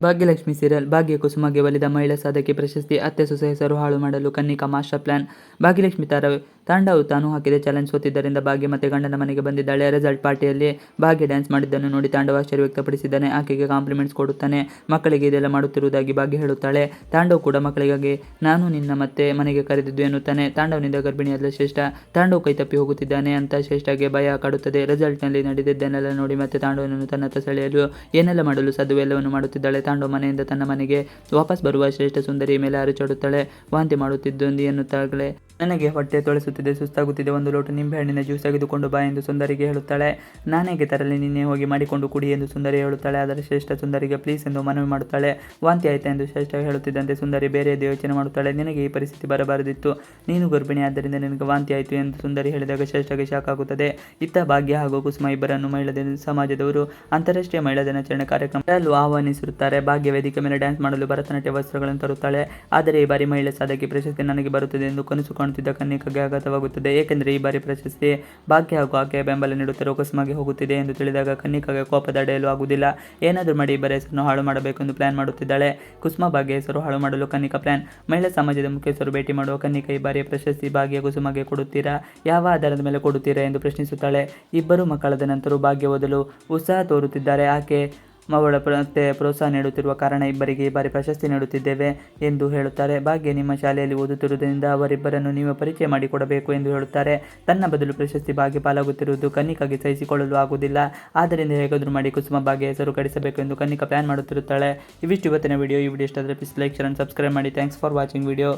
Bhagyalakshmi serial. ಭಾಗ್ಯ ಕುಸುಮಗೆ ಒಲಿದ ಮಹಿಳಾ ಸಾಧಕಿ ಪ್ರಶಸ್ತಿ. ಅತ್ತೆ ಸೊಸೆ ಹೆಸರು ಹಾಳು ಮಾಡಲು ಕನ್ನಿಕಾ ಮಾಸ್ಟರ್ ಪ್ಲಾನ್. ಭಾಗ್ಯಲಕ್ಷ್ಮಿ ತಾಂಡವ್ ತಾನು ಹಾಕಿದ ಚಾಲೆಂಜ್ ಸೋತಿದ್ದರಿಂದ ಭಾಗ್ಯ ಮತ್ತೆ ಗಂಡನ ಮನೆಗೆ ಬಂದಿದ್ದಾಳೆ. ರೆಸಾರ್ಟ್ ಪಾರ್ಟಿಯಲ್ಲಿ ಭಾಗ್ಯ ಡ್ಯಾನ್ಸ್ ಮಾಡಿದ್ದನ್ನು ನೋಡಿ ತಾಂಡವ್ ಆಶ್ಚರ್ಯ ವ್ಯಕ್ತಪಡಿಸಿದ್ದಾನೆ. ಆಕೆಗೆ ಕಾಂಪ್ಲಿಮೆಂಟ್ಸ್ ಕೊಡುತ್ತಾನೆ. ಮಕ್ಕಳಿಗೆ ಇದೆಲ್ಲ ಮಾಡುತ್ತಿರುವುದಾಗಿ ಭಾಗ್ಯ ಹೇಳುತ್ತಾಳೆ. ತಾಂಡವ್ ಕೂಡ ಮಕ್ಕಳಿಗಾಗಿ ನಾನು ನಿನ್ನ ಮತ್ತೆ ಮನೆಗೆ ಕರೆದಿದ್ದು ಎನ್ನುತ್ತಾನೆ. ತಾಂಡವ್ನಿಂದ ಗರ್ಭಿಣಿಯಾದ ಶ್ರೇಷ್ಠ. ತಾಂಡವ್ ಕೈ ತಪ್ಪಿ ಹೋಗುತ್ತಿದ್ದಾನೆ ಅಂತ ಶ್ರೇಷ್ಠಗೆ ಭಯ ಕಾಡುತ್ತದೆ. ರೆಸಾರ್ಟ್ನಲ್ಲಿ ನಡೆದಿದ್ದನ್ನೆಲ್ಲ ನೋಡಿ ಮತ್ತೆ ತಾಂಡವನನ್ನು ತನ್ನತ್ತ ಸೆಳೆಯಲು ಏನೆಲ್ಲ ಮಾಡಲು ಸಾಧ್ಯವೋ ಎಲ್ಲವನ್ನು ಮಾಡುತ್ತಿದ್ದಾಳೆ. ತಾಂಡವ್ ಮನೆಯಿಂದ ತನ್ನ ಮನೆಗೆ ವಾಪಸ್ ಬರುವ ಶ್ರೇಷ್ಠ ಸುಂದರಿ ಮೇಲೆ ಅರಚಾಡುತ್ತಾಳೆ. ವಾಂತಿ ಮಾಡುತ್ತಿದ್ದೊಂದು ಎನ್ನುತ್ತಾಳೆ. ನನಗೆ ಹೊಟ್ಟೆ ತೊಳೆಸುತ್ತಿದೆ, ಸುಸ್ತಾಗುತ್ತಿದೆ, ಒಂದು ಲೋಟ ನಿಂಬೆಹಣ್ಣಿನ ಜ್ಯೂಸ್ ತೆಗೆದುಕೊಂಡು ಬಾ ಎಂದು ಸುಂದರಿಗೆ ಹೇಳುತ್ತಾಳೆ. ನಾನೇಗೆ ತರಲಿ, ನಿನ್ನೆ ಹೋಗಿ ಮಾಡಿಕೊಂಡು ಕುಡಿ ಎಂದು ಸುಂದರಿ ಹೇಳುತ್ತಾಳೆ. ಆದರೆ ಶ್ರೇಷ್ಠ ಸುಂದರಿಗೆ ಪ್ಲೀಸ್ ಎಂದು ಮನವಿ ಮಾಡುತ್ತಾಳೆ. ವಾಂತಿ ಆಯ್ತಾ ಎಂದು ಶ್ರೇಷ್ಠ ಹೇಳುತ್ತಿದ್ದಂತೆ ಸುಂದರಿ ಬೇರೆಯದೇ ಯೋಚನೆ ಮಾಡುತ್ತಾಳೆ. ನಿನಗೆ ಈ ಪರಿಸ್ಥಿತಿ ಬರಬಾರದಿತ್ತು, ನೀನು ಗರ್ಭಿಣಿ, ಆದ್ದರಿಂದ ನಿನಗೆ ವಾಂತಿ ಆಯಿತು ಎಂದು ಸುಂದರಿ ಹೇಳಿದಾಗ ಶ್ರೇಷ್ಠಗೆ ಶಾಕ್ ಆಗುತ್ತದೆ. ಇತ್ತ ಭಾಗ್ಯ ಹಾಗೂ ಕುಸುಮ ಇಬ್ಬರನ್ನು ಮಹಿಳಾ ಸಮಾಜದವರು ಅಂತಾರಾಷ್ಟ್ರೀಯ ಮಹಿಳಾ ದಿನಾಚರಣೆ ಕಾರ್ಯಕ್ರಮದಲ್ಲಿ ಆಹ್ವಾನಿಸಿರುತ್ತಾರೆ. ಭಾಗ್ಯ ವೇದಿಕೆ ಮೇಲೆ ಡ್ಯಾನ್ಸ್ ಮಾಡಲು ಭರತನಾಟ್ಯ ವಸ್ತ್ರಗಳನ್ನು ತರುತ್ತಾಳೆ. ಆದರೆ ಈ ಬಾರಿ ಮಹಿಳಾ ಸಾಧಕಿ ಪ್ರಶಸ್ತಿ ನನಗೆ ಬರುತ್ತದೆ ಎಂದು ಕನಸು ಕಾಣುತ್ತಿದ್ದ ಕನ್ನಿಕಾಗೆ ಆಘಾತವಾಗುತ್ತದೆ. ಏಕೆಂದರೆ ಈ ಬಾರಿ ಪ್ರಶಸ್ತಿ ಭಾಗ್ಯ ಹಾಗೂ ಆಕೆಯ ಬೆಂಬಲ ನೀಡುತ್ತಿರುವ ಕುಸುಮಗೆ ಹೋಗುತ್ತಿದೆ ಎಂದು ತಿಳಿದಾಗ ಕನ್ನಿಕಾಗೆ ಕೋಪ ತಡೆಯಲು ಆಗುವುದಿಲ್ಲ. ಏನಾದರೂ ಮಾಡಿ ಇಬ್ಬರ ಹೆಸರನ್ನು ಹಾಳು ಮಾಡಬೇಕೆಂದು ಪ್ಲಾನ್ ಮಾಡುತ್ತಿದ್ದಾಳೆ. ಕುಸುಮ ಭಾಗ್ಯ ಹೆಸರು ಹಾಳು ಮಾಡಲು ಕನ್ನಿಕಾ ಪ್ಲಾನ್. ಮಹಿಳಾ ಸಮಾಜದ ಮುಖ್ಯಸ್ಥರು ಭೇಟಿ ಮಾಡುವ ಕನ್ನಿಕಾ ಈ ಬಾರಿಯ ಪ್ರಶಸ್ತಿ ಭಾಗ್ಯ ಕುಸುಮಗೆ ಕೊಡುತ್ತೀರಾ, ಯಾವ ಆಧಾರದ ಮೇಲೆ ಕೊಡುತ್ತೀರಾ ಎಂದು ಪ್ರಶ್ನಿಸುತ್ತಾಳೆ. ಇಬ್ಬರು ಮಕ್ಕಳಾದ ನಂತರ ಭಾಗ್ಯ ಓದಲು ಉತ್ಸಾಹ ತೋರುತ್ತಿದ್ದಾರೆ. ಆಕೆ ಅವಳ ಮತ್ತೆ ಪ್ರೋತ್ಸಾಹ ನೀಡುತ್ತಿರುವ ಕಾರಣ ಇಬ್ಬರಿಗೆ ಈ ಬಾರಿ ಪ್ರಶಸ್ತಿ ನೀಡುತ್ತಿದ್ದೇವೆ ಎಂದು ಹೇಳುತ್ತಾರೆ. ಭಾಗ್ಯ ನಿಮ್ಮ ಶಾಲೆಯಲ್ಲಿ ಓದುತ್ತಿರುವುದರಿಂದ ಅವರಿಬ್ಬರನ್ನು ನೀವು ಪರಿಚಯ ಮಾಡಿಕೊಡಬೇಕು ಎಂದು ಹೇಳುತ್ತಾರೆ. ತನ್ನ ಬದಲು ಪ್ರಶಸ್ತಿ ಭಾಗ್ಯ ಪಾಲಾಗುತ್ತಿರುವುದು ಕನ್ನಿಕಾಗೆ ಸಹಿಸಿಕೊಳ್ಳಲು ಆಗುವುದಿಲ್ಲ. ಆದ್ದರಿಂದ ಹೇಗಾದರೂ ಮಾಡಿ ಕುಸುಮ ಭಾಗ್ಯ ಹೆಸರು ಕಡಿಸಬೇಕು ಎಂದು ಕನ್ನಿಕಾ ಪ್ಲಾನ್ ಮಾಡುತ್ತಿರುತ್ತಾಳೆ. ಇವಿಷ್ಟು ಇವತ್ತಿನ ವಿಡಿಯೋ. ಈ ವಿಡಿಯೋ ಇಷ್ಟ ಆದರೆ please like, share and subscribe ಮಾಡಿ. Thanks for watching video.